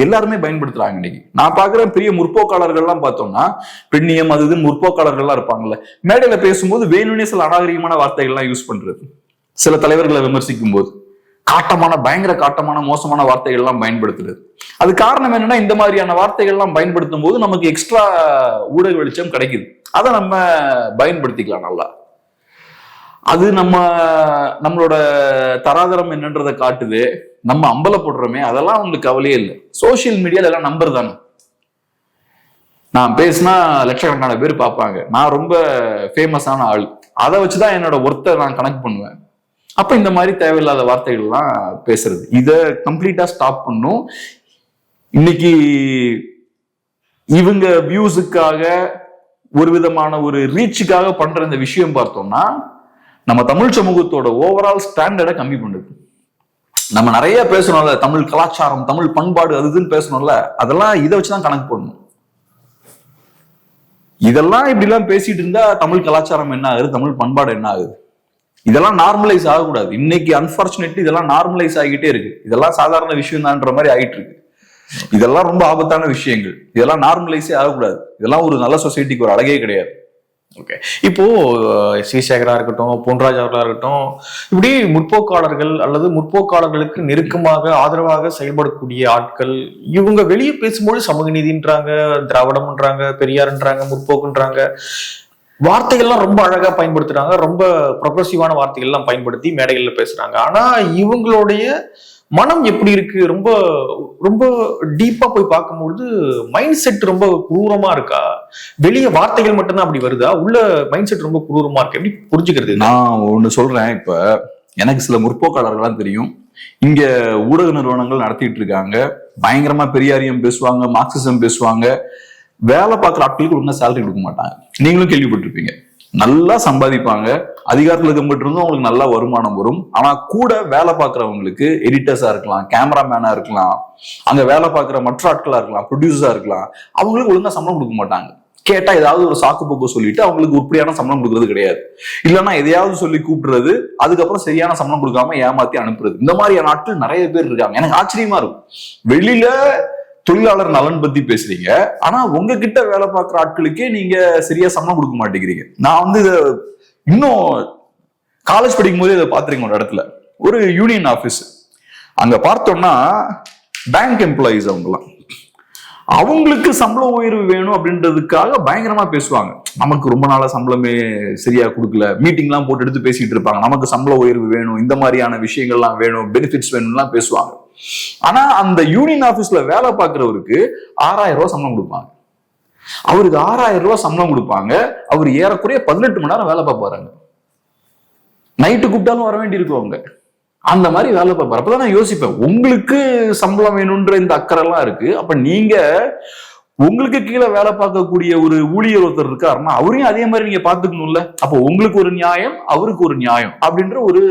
எல்லாருமே பயன்படுத்துறாங்க இன்னைக்கு. நான் பாக்குற பெரிய முற்போக்காளர்கள்லாம் பார்த்தோம்னா பெண்ணியம் அது இது முற்போக்காளர்கள்லாம் இருப்பாங்கல்ல, மேடையில பேசும்போது வேணும்னே சில அநாகரிகமான வார்த்தைகள்லாம் யூஸ் பண்றது, சில தலைவர்களை விமர்சிக்கும் போது பயங்கர காட்டமான மோசமான வார்த்தைகள் எல்லாம் பயன்படுத்துறது. அது காரணம் என்னன்னா இந்த மாதிரியான வார்த்தைகள் எல்லாம் பயன்படுத்தும் போது நமக்கு எக்ஸ்ட்ரா ஊடக வெளிச்சம் கிடைக்குது. அதை நம்ம பயன்படுத்திக்கலாம் நல்லா. அது நம்மளோட தராதரம் என்னன்றதை காட்டுது. நம்ம அம்பலப்படுறோமே அதெல்லாம் அவங்களுக்கு கவலையே இல்லை. சோசியல் மீடியால எல்லாம் நம்பர் தானே. நான் பேசினா லட்சக்கணக்கான பேர் பார்ப்பாங்க, நான் ரொம்ப ஃபேமஸான ஆள், அதை வச்சுதான் என்னோட ஒர்த்தை நான் கனெக்ட் பண்ணுவேன். அப்ப இந்த மாதிரி தேவையில்லாத வார்த்தைகள்லாம் பேசுறது, இதை கம்ப்ளீட்டா ஸ்டாப் பண்ணும். இன்னைக்கு இவங்க வியூஸுக்காக ஒரு விதமான ஒரு ரீச்சுக்காக பண்ற இந்த விஷயம் பார்த்தோம்னா நம்ம தமிழ் சமூகத்தோட ஓவரால் ஸ்டாண்டர்டை கம்மி பண்ணுது. நம்ம நிறைய பேசணும்ல, தமிழ் கலாச்சாரம், தமிழ் பண்பாடு, அதுன்னு பேசணும்ல, அதெல்லாம் இதை வச்சுதான் கணக்கு பண்ணணும். இதெல்லாம் இப்படி எல்லாம் பேசிட்டு இருந்தா தமிழ் கலாச்சாரம் என்ன ஆகுது, தமிழ் பண்பாடு என்ன ஆகுது? இதெல்லாம் நார்மலைஸ் ஆகக்கூடாது. இன்னைக்கு அன்பார்ச்சுனேட்லி இதெல்லாம் நார்மலைஸ் ஆகிட்டே இருக்கு. இதெல்லாம் சாதாரண விஷயம் தான்ற மாதிரி ஆகிட்டு இருக்கு. இதெல்லாம் ரொம்ப ஆபத்தான விஷயங்கள். இதெல்லாம் நார்மலைஸே ஆகக்கூடாது. இதெல்லாம் ஒரு நல்ல சொசைட்டிக்கு ஒரு அழகே கிடையாது. ஓகே, இப்போ ஸ்ரீசேகரா இருக்கட்டும், பொன்ராஜ் அவர்களா இருக்கட்டும், இப்படி முற்போக்காளர்கள் அல்லது முற்போக்காளர்களுக்கு நெருக்கமாக ஆதரவாக செயல்படக்கூடிய ஆட்கள் இவங்க வெளியே பேசும்போது சமூக நீதின்றாங்க, திராவிடம்ன்றாங்க, பெரியார்ன்றாங்க, முற்போக்குன்றாங்க, வார்த்தைகள்லாம் ரொம்ப அழகா பயன்படுத்துறாங்க, ரொம்ப ப்ரொக்ரெசிவான வார்த்தைகள்லாம் பயன்படுத்தி மேடைகள்ல பேசுறாங்க. ஆனா இவங்களுடைய மனம் எப்படி இருக்கு? ரொம்ப ரொம்ப டீப்பா போய் பார்க்கும்பொழுது மைண்ட் செட் ரொம்ப குரூரமா இருக்கா? வெளியே வார்த்தைகள் மட்டும்தான் அப்படி வருதா? உள்ள மைண்ட் செட் ரொம்ப குரூரமா இருக்கு. எப்படி புரிஞ்சுக்கிறது? நான் ஒண்ணு சொல்றேன். இப்ப எனக்கு சில முற்போக்காளர்கள்லாம் தெரியும். இங்க ஊடக நிறுவனங்கள் நடத்திட்டு இருக்காங்க. பயங்கரமா பெரியாரியம் பேசுவாங்க, மார்க்சிசம் பேசுவாங்க. வேலை பார்க்குற ஆட்களுக்கு ஒழுங்கா சேலரி கொடுக்க மாட்டாங்க. நீங்களும் கேள்விப்பட்டிருப்பீங்க. நல்லா சம்பாதிப்பாங்க, அதிகாரத்துல இருந்தும் அவங்களுக்கு நல்ல வருமானம் வரும். ஆனா கூட வேலை பார்க்கறவங்களுக்கு எடிட்டர்ஸா இருக்கலாம், கேமராமேனா இருக்கலாம், அங்க வேலை பார்க்குற மற்ற ஆட்களா இருக்கலாம், ப்ரொடியூசரா இருக்கலாம், அவங்களுக்கு ஒழுங்கா சம்பளம் கொடுக்க மாட்டாங்க. கேட்டா ஏதாவது ஒரு சாக்கு போக்கு சொல்லிட்டு அவங்களுக்கு உருப்படியான சம்பளம் கொடுக்கறது கிடையாது. இல்லைன்னா எதையாவது சொல்லி கூப்பிடுறது, அதுக்கப்புறம் சரியான சம்பளம் கொடுக்காம ஏமாத்தி அனுப்புறது. இந்த மாதிரியான ஆட்கள் நிறைய பேர் இருக்காங்க. எனக்கு ஆச்சரியமா இருக்கும். வெளியில தொழிலாளர் நலன் பத்தி பேசுறீங்க, ஆனா உங்ககிட்ட வேலை பார்க்குற ஆட்களுக்கே நீங்க சரியா சம்பளம் கொடுக்க மாட்டேங்கிறீங்க. நான் இதை இன்னும் காலேஜ் படிக்கும் போதே இதை பார்த்துருக்கேன். ஒரு இடத்துல ஒரு யூனியன் ஆபீஸ், அங்க பார்த்தோம்னா பேங்க் எம்ப்ளாயிஸ் அவங்களுக்கு சம்பள உயர்வு வேணும் அப்படின்றதுக்காக பயங்கரமா பேசுவாங்க. நமக்கு ரொம்ப நாளா சம்பளமே சரியா கொடுக்கல, மீட்டிங்லாம் போட்டு எடுத்து பேசிட்டு இருப்பாங்க. நமக்கு சம்பள உயர்வு வேணும், இந்த மாதிரியான விஷயங்கள்லாம் வேணும், பெனிஃபிட்ஸ் வேணும்லாம் பேசுவாங்க. ஆனா அந்த யூனியன் ஆபீஸ்ல வேலை பார்க்கிறவருக்கு 6000 ரூபாய் சம்பளம் கொடுப்பாங்க. அவருக்கு 6000 ரூபாய் சம்பளம் கொடுப்பாங்க. அவர் ஏறக்குறைய 18 மணி நேரம் வேலை பார்ப்பாருங்க. நைட்டு கூப்பிட்டாலும் வர வேண்டி இருக்கும். அவங்க அந்த மாதிரி வேலை பார்ப்பாரு. அப்பதான் நான் யோசிப்பேன், உங்களுக்கு சம்பளம் வேணும்ன்ற இந்த அக்கறை எல்லாம் இருக்கு. அப்ப நீங்க உங்களுக்கு கீழே வேலை பார்க்கக்கூடிய ஒரு ஊழியர் ஒருத்தர் இருக்காருன்னா அவரையும் அதே மாதிரி நீங்க பாத்துக்கணும்ல. அப்போ உங்களுக்கு ஒரு நியாயம், அவருக்கு ஒரு நியாயம் அப்படின்ற ஒரு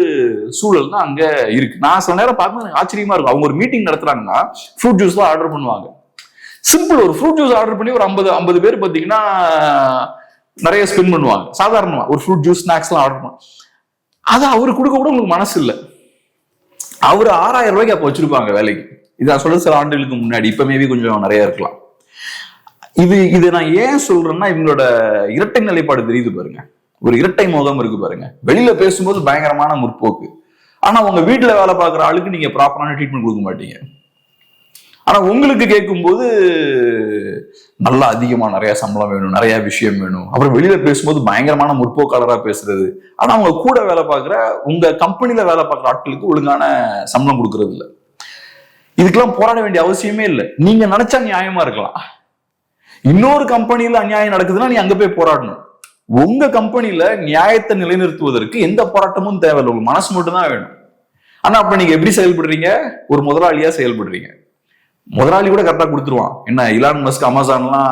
சூழல் தான் அங்க இருக்கு. நான் சில நேரம் பார்க்கும்போது எனக்கு ஆச்சரியமா இருக்கும். அவங்க ஒரு மீட்டிங் நடத்துறாங்கன்னா ஃப்ரூட் ஜூஸ் தான் ஆர்டர் பண்ணுவாங்க. சிம்பிள், ஒரு ஃப்ரூட் ஜூஸ் ஆர்டர் பண்ணி ஒரு 50 பேர் பார்த்தீங்கன்னா நிறைய ஸ்பெண்ட் பண்ணுவாங்க. சாதாரணமா ஒரு ஃப்ரூட் ஜூஸ் ஸ்நாக்ஸ் எல்லாம் ஆர்டர் பண்ணுவாங்க. அதை அவரு கொடுக்க கூட உங்களுக்கு மனசு இல்லை. அவரு 6000 ரூபாய்க்கு அப்ப வச்சிருப்பாங்க வேலைக்கு. இதான் சொல்ல சில ஆண்டுகளுக்கு முன்னாடி, இப்ப மேபி கொஞ்சம் நிறைய இருக்கலாம். இது நான் ஏன் சொல்றேன்னா இவங்களோட இரட்டை நிலைப்பாடு தெரியுது பாருங்க. ஒரு இரட்டை முகம் இருக்கு பாருங்க. வெளியில பேசும்போது பயங்கரமான முற்போக்கு, ஆனா உங்க வீட்டுல வேலை பார்க்குற ஆளுக்கு நீங்க ப்ராப்பரான ட்ரீட்மெண்ட் கொடுக்க மாட்டீங்க. ஆனா உங்களுக்கு கேட்கும்போது நல்லா அதிகமா நிறைய சம்பளம் வேணும், நிறைய விஷயம் வேணும். அப்புறம் வெளியில பேசும்போது பயங்கரமான முற்போக்காளரா பேசுறது. ஆனா அவங்க கூட வேலை பார்க்குற உங்க கம்பெனில வேலை பார்க்குற ஆட்களுக்கு ஒழுங்கான சம்பளம் கொடுக்கறது இல்லை. இதுக்கெல்லாம் போராட வேண்டிய அவசியமே இல்லை. நீங்க நினைச்சா நியாயமா இருக்கலாம். இன்னொரு கம்பெனில அநியாயம் நடக்குதுன்னா நீ அங்க போய் போராடணும். உங்க கம்பெனில நியாயத்தை நிலைநிறுத்துவதற்கு எந்த போராட்டமும் தேவையில்லை, உங்க மனசு மட்டும் தான் வேணும். ஆனா அப்ப நீங்க எப்படி செயல்படுறீங்க? ஒரு முதலாளியா செயல்படுறீங்க. முதலாளி கூட கரெக்டா கொடுத்துருவான். என்ன இலான் மஸ்க், அமேசான்லாம்,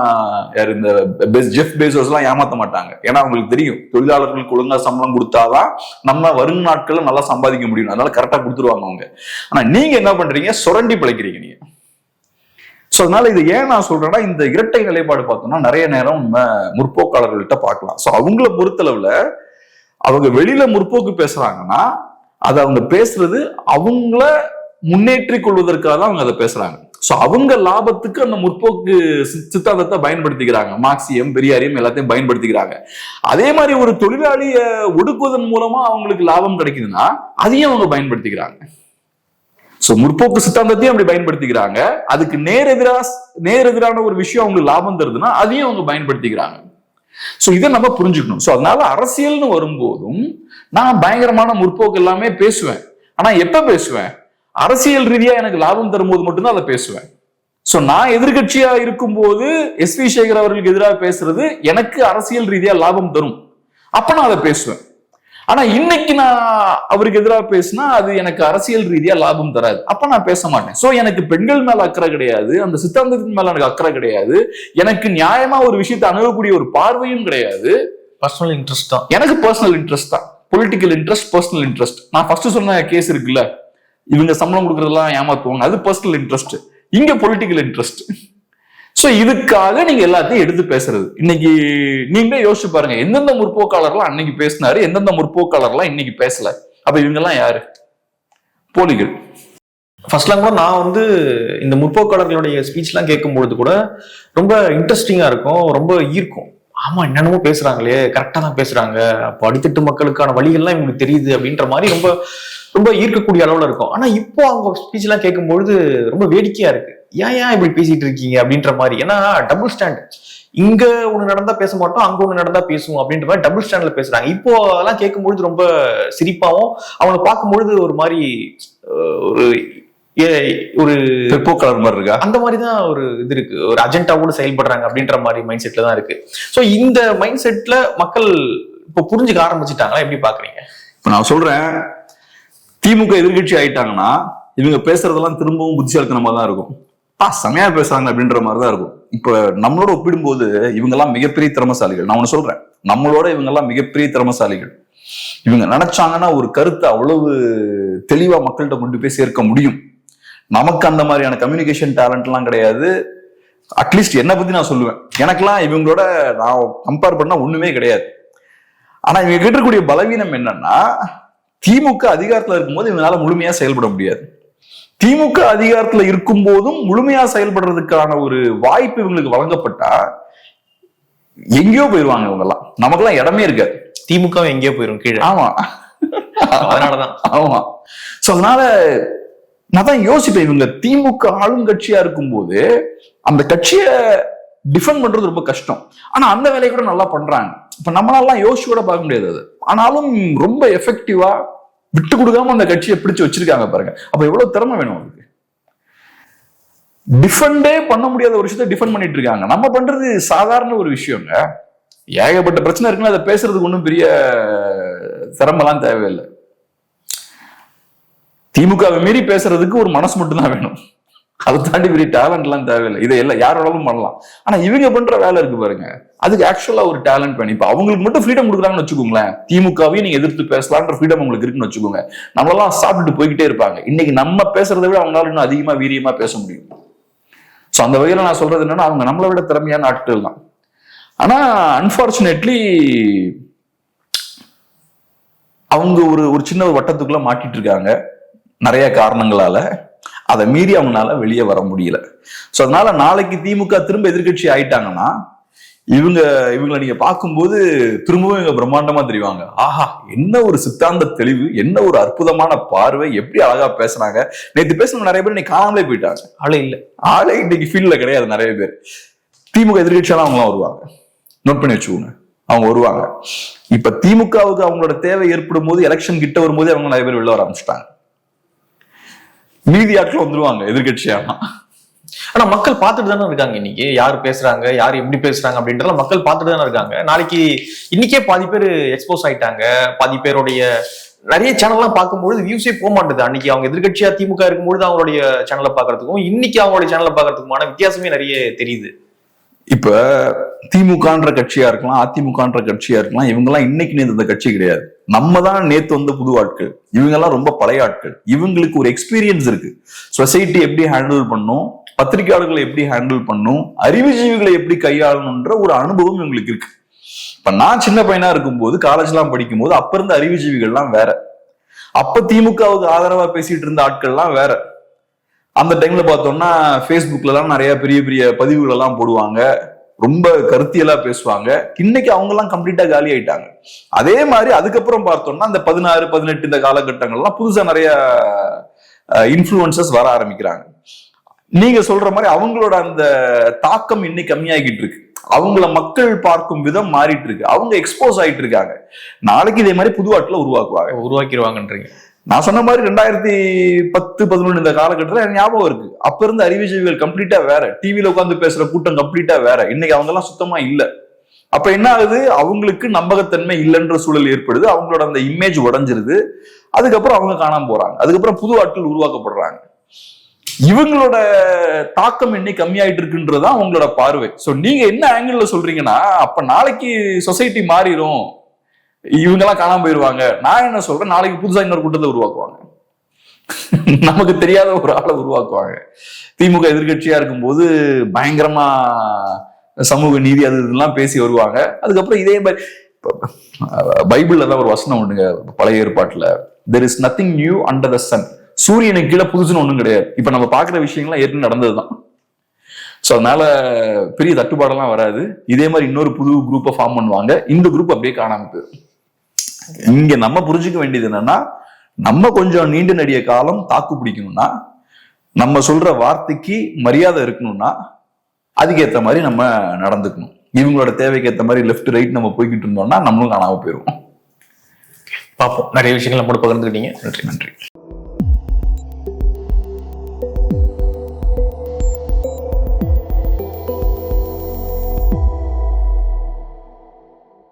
இந்த ஜெஃப் பேசோஸ் எல்லாம் ஏமாத்த மாட்டாங்க. ஏன்னா அவங்களுக்கு தெரியும் தொழிலாளர்களுக்கு ஒழுங்கா சம்பளம் கொடுத்தாதான் நம்ம வரும் நாட்கள்ல நல்லா சம்பாதிக்க முடியும். அதனால கரெக்டா கொடுத்துருவாங்க அவங்க. ஆனா நீங்க என்ன பண்றீங்க? சுரண்டி பிழைக்கிறீங்க நீங்க. சோ அதனால இது ஏன் நான் சொல்றேன்னா, இந்த இரட்டை நிலைப்பாடு பார்த்தோம்னா நிறைய நேரம் நம்ம முற்போக்காளர்கள்ட்ட பார்க்கலாம். சோ அவங்கள பொறுத்தளவுல அவங்க வெளியில முற்போக்கு பேசுறாங்கன்னா அதை அவங்க பேசுறது அவங்கள முன்னேற்றிக் கொள்வதற்காக தான் அவங்க அதை பேசுறாங்க. சோ அவங்க லாபத்துக்கு அந்த முற்போக்கு சித்தாந்தத்தை பயன்படுத்திக்கிறாங்க. மார்க்சியம், பெரியாரியம் எல்லாத்தையும் பயன்படுத்திக்கிறாங்க. அதே மாதிரி ஒரு தொழிலாளிய ஒடுக்குவதன் மூலமா அவங்களுக்கு லாபம் கிடைக்குதுன்னா அதையும் அவங்க பயன்படுத்திக்கிறாங்க. சோ முற்போக்கு சித்தாந்தத்தையும் அப்படி பயன்படுத்திக்கிறாங்க. அதுக்கு நேரெதிரான ஒரு விஷயம் அவங்களுக்கு லாபம் தருதுன்னா அதையும் அவங்க பயன்படுத்திக்கிறாங்க. சோ இதை நம்ம புரிஞ்சுக்கணும். சோ அதனால அரசியல்னு வரும்போதும் நான் பயங்கரமான முற்போக்கு எல்லாமே பேசுவேன். ஆனா எப்ப பேசுவேன்? அரசியல் ரீதியா எனக்கு லாபம் தரும்போது மட்டும்தான் அதை பேசுவேன். சோ நான் எதிர்கட்சியா இருக்கும்போது எஸ்.வி. சேகர் அவர்களுக்கு எதிராக பேசுறது எனக்கு அரசியல் ரீதியா லாபம் தரும், அப்ப நான் அதை பேசுவேன். ஆனா இன்னைக்கு நான் அவருக்கு எதிராக பேசினா அது எனக்கு அரசியல் ரீதியா லாபம் தராது, அப்ப நான் பேச மாட்டேன். சோ எனக்கு பெண்கள் மேல அக்கறை கிடையாது, அந்த சித்தாந்தத்தின் மேல எனக்கு அக்கறை கிடையாது, எனக்கு நியாயமா ஒரு விஷயத்தை அணுகக்கூடிய ஒரு பார்வையும் கிடையாது. பர்சனல் இன்ட்ரெஸ்ட் தான், எனக்கு பர்சனல் இன்ட்ரெஸ்ட் தான். Political interest, personal interest. நான் ஃபர்ஸ்ட் சொன்ன கேஸ் இருக்குல்ல, இவங்க சம்பளம் கொடுக்கறதெல்லாம் ஏமாத்துவாங்க, அது பர்சனல் இன்ட்ரெஸ்ட். இங்க பொலிட்டிக்கல் இன்ட்ரெஸ்ட். சோ இதுக்காக நீங்க எல்லாத்தையும் எடுத்து பேசுறது. இன்னைக்கு நீங்களே யோசிச்சு பாருங்க, எந்தெந்த முற்போக்காளர்லாம் அன்னைக்கு பேசினாரு, எந்தெந்த முற்போக்காளர்லாம் இன்னைக்கு பேசல. அப்ப இவங்க எல்லாம் யாரு? போலிகள். ஃபர்ஸ்ட்லாம் கூட நான் இந்த முற்போக்காளர்களுடைய ஸ்பீச்லாம் கேட்கும்பொழுது கூட ரொம்ப இன்ட்ரெஸ்டிங்கா இருக்கும், ரொம்ப ஈர்க்கும். ஆமா, என்னென்னமோ பேசுறாங்களே, கரெக்டா தான் பேசுறாங்க, அப்போ அடித்தட்டு மக்களுக்கான வழிகள்லாம் இவங்களுக்கு தெரியுது அப்படின்ற மாதிரி ரொம்ப ரொம்ப ஈர்க்கக்கூடிய அளவுல இருக்கும். ஆனா இப்போ அவங்க ஸ்பீச் எல்லாம் கேட்கும்பொழுது ரொம்ப வேடிக்கையா இருக்கு. ஏன் இப்படி பேசிட்டு இருக்கீங்க அப்படின்ற மாதிரி. ஏன்னா டபுள் ஸ்டாண்ட், இங்க ஒண்ணு நடந்தா பேச மாட்டோம், அங்க ஒண்ணு நடந்தா பேசுவோம் அப்படின்ற மாதிரி டபுள் ஸ்டாண்ட்ல பேசுறாங்க. இப்போ அதெல்லாம் கேட்கும்பொழுது ரொம்ப சிரிப்பாவும், அவங்களை பார்க்கும்பொழுது ஒரு மாதிரி ஒரு பிற்போக்காளர் மாதிரி இருக்கா, அந்த மாதிரிதான் ஒரு இது இருக்கு. ஒரு அஜெண்டாவோடு செயல்படுறாங்க அப்படின்ற மாதிரி மைண்ட் செட்ல தான் இருக்கு. சோ இந்த மைண்ட் செட்ல மக்கள் இப்போ புரிஞ்சுக்க ஆரம்பிச்சுட்டாங்களா? எப்படி பாக்குறீங்க? இப்ப நான் சொல்றேன், திமுக எதிர்கட்சி ஆயிட்டாங்கன்னா இவங்க பேசுறதெல்லாம் திரும்பவும் புத்திசாலித்தனமா தான் இருக்கும். செமையா பேசுறாங்க அப்படின்ற மாதிரிதான் இருக்கும். இப்ப நம்மளோட ஒப்பிடும்போது இவங்க எல்லாம் மிகப்பெரிய திறமசாலிகள். நான் ஒண்ணு சொல்றேன், நம்மளோட இவங்க எல்லாம் மிகப்பெரிய திறமசாலிகள். இவங்க நினைச்சாங்கன்னா ஒரு கருத்தை அவ்வளவு தெளிவா மக்கள்கிட்ட கொண்டு போய் சேர்க்க முடியும். நமக்கு அந்த மாதிரியான கம்யூனிகேஷன் டேலண்ட் எல்லாம் கிடையாது. அட்லீஸ்ட் என்னை பத்தி நான் சொல்லுவேன், எனக்கெல்லாம் இவங்களோட நான் கம்பேர் பண்ணா ஒண்ணுமே கிடையாது. ஆனா இவங்க கேட்டக்கூடிய பலவீனம் என்னன்னா, திமுக அதிகாரத்துல இருக்கும்போது இவங்களால முழுமையா செயல்பட முடியாது. திமுக அதிகாரத்துல இருக்கும் போதும் முழுமையா செயல்படுறதுக்கான ஒரு வாய்ப்பு இவங்களுக்கு வழங்கப்பட்டா எங்கேயோ போயிருவாங்க இவங்க எல்லாம். நமக்கெல்லாம் இடமே இருக்காது, திமுக எங்கேயோ போயிரும் கீழே. ஆமா, அதனாலதான். ஆமா. சோ அதனால நான் தான் யோசிப்பேன், இவங்க திமுக ஆளுங்கட்சியா இருக்கும்போது அந்த கட்சியை டிஃபெண்ட் பண்றது ரொம்ப கஷ்டம். ஆனா அந்த வேலையை கூட நல்லா பண்றாங்க. இப்ப நம்மளால யோசிச்சு கூட பார்க்க முடியாது அது. ஆனாலும் ரொம்ப எஃபெக்டிவா விட்டு கொடுக்காம அந்த கட்சியை பிடிச்சு வச்சிருக்காங்க பாருங்க. அப்ப எவ்வளவு திறமை வேணும் அவங்களுக்கு. டிஃபெண்டே பண்ண முடியாத ஒரு விஷயத்தை டிஃபெண்ட் பண்ணிட்டு இருக்காங்க. நம்ம பண்றது சாதாரண ஒரு விஷயங்க. ஏகப்பட்ட பிரச்சனை இருக்குன்னு அதை பேசுறதுக்கு ஒன்றும் பெரிய திறமெல்லாம் தேவையில்லை. திமுகவை மீறி பேசுறதுக்கு ஒரு மனசு மட்டும்தான் வேணும். அதை தாண்டி பெரிய டேலண்ட் எல்லாம் தேவையில்லை. இதை எல்லாம் யாரோடாலும் பண்ணலாம். ஆனா இவங்க பண்ற வேலை இருக்கு பாருங்க, அதுக்கு ஆக்சுவலா ஒரு டேலண்ட் வேணும். இப்ப அவங்களுக்கு மட்டும் ஃப்ரீடம் கொடுக்குறாங்கன்னு வச்சுக்கோங்களேன், திமுகவையும் நீங்க எதிர்த்து பேசலான்ற ஃப்ரீடம் உங்களுக்கு இருக்குன்னு வச்சுக்கோங்க, நம்மளெல்லாம் சாப்பிட்டுட்டு போய்கிட்டே இருப்பாங்க. இன்னைக்கு நம்ம பேசுறதை விட அவங்களால இன்னும் அதிகமா வீரியமா பேச முடியும். சோ அந்த வகையில நான் சொல்றது என்னன்னா, அவங்க நம்மளை விட திறமையான ஆட்கள் தான். ஆனா அன்பார்ச்சுனேட்லி அவங்க ஒரு சின்ன வட்டத்துக்குள்ள மாட்டிட்டு இருக்காங்க நிறைய காரணங்களால. அதை மீறி அவங்களால வெளியே வர முடியல. சோ அதனால நாளைக்கு திமுக திரும்ப எதிர்கட்சி ஆயிட்டாங்கன்னா இவங்களை நீங்க பார்க்கும்போது திரும்பவும் இவங்க பிரம்மாண்டமா தெரிவாங்க. ஆஹா, என்ன ஒரு சித்தாந்த தெளிவு, என்ன ஒரு அற்புதமான பார்வை, எப்படி அழகா பேசுறாங்க. நேற்று பேசுன நிறைய பேர் இன்னைக்கு காணாமலே போயிட்டாங்க. ஆளே இன்னைக்கு ஃபீல்ட்ல கிடையாது. நிறைய பேர் திமுக எதிர்கட்சியெல்லாம் அவங்களாம் வருவாங்க, நோட் பண்ணி வச்சுக்கோங்க, அவங்க வருவாங்க. இப்ப திமுகவுக்கு அவங்களோட தேவை ஏற்படும் போது, எலெக்ஷன் கிட்ட வரும்போது அவங்க நிறைய பேர் வெளில வர ஆரம்பிச்சிட்டாங்க. மீதி ஆட்கள் வந்துருவாங்க எதிர்கட்சியானா. ஆனா மக்கள் பார்த்துட்டு தானே இருக்காங்க. இன்னைக்கு யார் பேசுறாங்க, யார் எப்படி பேசுறாங்க அப்படின்றத மக்கள் பார்த்துட்டு தானே இருக்காங்க. நாளைக்கு இன்னைக்கே பாதி பேர் எக்ஸ்போஸ் ஆயிட்டாங்க. பாதி பேருடைய நிறைய சேனல்லாம் பார்க்கும்போது வியூஸே போக மாட்டேது. அன்னைக்கு அவங்க எதிர்கட்சியா திமுக இருக்கும்போது அவங்களுடைய சேனலை பார்க்கறதுக்கும் இன்னைக்கு அவங்களுடைய சேனலை பார்க்கறதுக்குமான வித்தியாசமே நிறைய தெரியுது. இப்ப திமுகன்ற கட்சியா இருக்கலாம், அதிமுகன்ற கட்சியா இருக்கலாம், இவங்க எல்லாம் இன்னைக்கு நேற்று இந்த கட்சி கிடையாது. நம்ம தான் நேத்து வந்த புது ஆட்கள். இவங்க எல்லாம் ரொம்ப பழைய ஆட்கள். இவங்களுக்கு ஒரு எக்ஸ்பீரியன்ஸ் இருக்கு. சொசைட்டி எப்படி ஹேண்டில் பண்ணும், பத்திரிகையாளர்களை எப்படி ஹேண்டில் பண்ணும், அறிவுஜீவிகளை எப்படி கையாளணும்ன்ற ஒரு அனுபவம் இவங்களுக்கு இருக்கு. இப்ப நான் சின்ன பையனா இருக்கும்போது, காலேஜ் எல்லாம் படிக்கும் போது, அப்ப இருந்த அறிவுஜீவிகள்லாம் வேற. அப்ப திமுகவுக்கு ஆதரவா பேசிட்டு இருந்த ஆட்கள்லாம் வேற. அந்த டைம்ல பார்த்தோம்னா ஃபேஸ்புக்ல எல்லாம் நிறைய பெரிய பெரிய பதிவுகள் எல்லாம் போடுவாங்க, ரொம்ப கருத்தியலா பேசுவாங்க. இன்னைக்கு அவங்க எல்லாம் கம்ப்ளீட்டா காலி ஆயிட்டாங்க. அதே மாதிரி அதுக்கப்புறம் பார்த்தோம்னா அந்த 16, 18 இந்த காலகட்டங்கள்லாம் புதுசா நிறைய இன்ஃப்ளூயன்சஸ் வர ஆரம்பிக்கிறாங்க. நீங்க சொல்ற மாதிரி அவங்களோட அந்த தாக்கம் இன்னைக்கு கம்மியாகிட்டு இருக்கு. அவங்கள மக்கள் பார்க்கும் விதம் மாறிட்டு இருக்கு. அவங்க எக்ஸ்போஸ் ஆயிட்டு இருக்காங்க. நாளைக்கு இதே மாதிரி புது ஆட்களை உருவாக்கிடுவாங்கன்றீங்க. நான் சொன்ன மாதிரி 2010, 11 இந்த காலகட்டத்தில் எனக்கு ஞாபகம் இருக்கு. அப்ப இருந்த அறிவுஜீவிகள் கம்ப்ளீட்டா வேற. டிவியில உட்காந்து பேசுற கூட்டம் கம்ப்ளீட்டா வேற. இன்னைக்கு அவங்க எல்லாம் சுத்தமா இல்ல. அப்ப என்ன ஆகுது, அவங்களுக்கு நம்பகத்தன்மை இல்லைன்ற சூழல் ஏற்படுது. அவங்களோட அந்த இமேஜ் உடைஞ்சிருது. அதுக்கப்புறம் அவங்க காணாம போறாங்க. அதுக்கப்புறம் புது ஆட்கள் உருவாக்கப்படுறாங்க. இவங்களோட தாக்கம் இன்னைக்கு கம்மியாயிட்டு இருக்குன்றதுதான் அவங்களோட பார்வை. சோ நீங்க என்ன ஆங்கிள் சொல்றீங்கன்னா, அப்ப நாளைக்கு சொசைட்டி மாறிடும், இவங்க எல்லாம் காணாம போயிருவாங்க. நான் என்ன சொல்றேன், நாளைக்கு புதுசா இன்னொரு கூட்டத்தை உருவாக்குவாங்க. நமக்கு தெரியாத ஒரு ஆளை உருவாக்குவாங்க. திமுக எதிர்கட்சியா இருக்கும்போது பயங்கரமா சமூக நீதி அது இதெல்லாம் பேசி வருவாங்க. அதுக்கப்புறம் இதே மாதிரி பைபிள்ல தான் ஒரு வசனம் ஒண்ணுங்க, பழைய ஏற்பாட்டுல, there is nothing new under the sun. சூரியனுக்கு கீழே புதுசுன்னு ஒண்ணும் கிடையாது. இப்ப நம்ம பாக்குற விஷயங்கள்லாம் ஏற்கனவே நடந்ததுதான். சோ அதனால பெரிய தட்டுப்பாடெல்லாம் வராது. இதே மாதிரி இன்னொரு புது குரூப்பை ஃபார்ம் பண்ணுவாங்க. இந்த குரூப் அப்படியே காணாம போயிடும். இங்க நம்ம புரிஞ்சுக்க வேண்டியது என்னன்னா, நம்ம கொஞ்சம் நீண்ட நெடிய காலம் தாக்கு பிடிக்கணும்னா, நம்ம சொல்ற வார்த்தைக்கு மரியாதை இருக்கணும்னா, அதுக்கேற்ற மாதிரி நம்ம நடந்துக்கணும். இவங்களோட தேவைக்கு ஏற்ற மாதிரி லெஃப்ட் ரைட் நம்ம போய்கிட்டு இருந்தோம்னா நம்மளும் காணாம போயிடுவோம். பார்ப்போம். நிறைய விஷயங்கள் நம்ம பகிர்ந்துக்கிட்டீங்க. நன்றி.